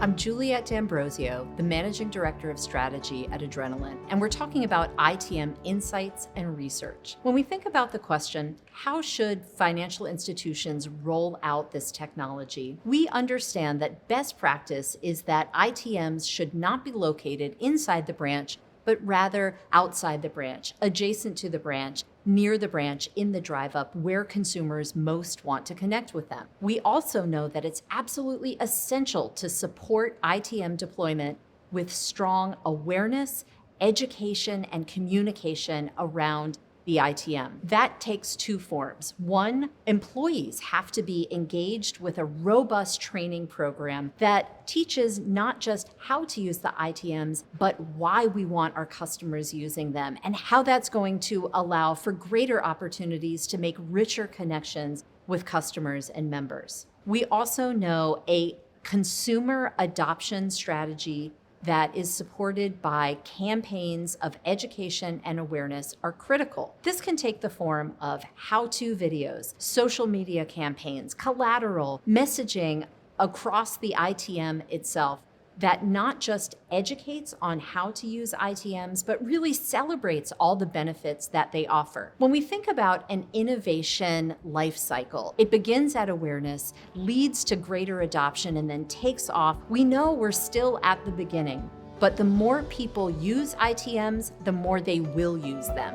I'm Juliette D'Ambrosio, the Managing Director of Strategy at Adrenaline, and we're talking about ITM insights and research. When we think about the question, how should financial institutions roll out this technology? We understand that best practice is that ITMs should not be located inside the branch, but rather outside the branch, adjacent to the branch, near the branch, in the drive-up, where consumers most want to connect with them. We also know that it's absolutely essential to support ITM deployment with strong awareness, education, and communication around the ITM. That takes two forms. One, employees have to be engaged with a robust training program that teaches not just how to use the ITMs, but why we want our customers using them and how that's going to allow for greater opportunities to make richer connections with customers and members. We also know a consumer adoption strategy that is supported by campaigns of education and awareness are critical. This can take the form of how-to videos, social media campaigns, collateral, messaging across the ITM itself that not just educates on how to use ITMs, but really celebrates all the benefits that they offer. When we think about an innovation life cycle, it begins at awareness, leads to greater adoption, and then takes off. We know we're still at the beginning, but the more people use ITMs, the more they will use them.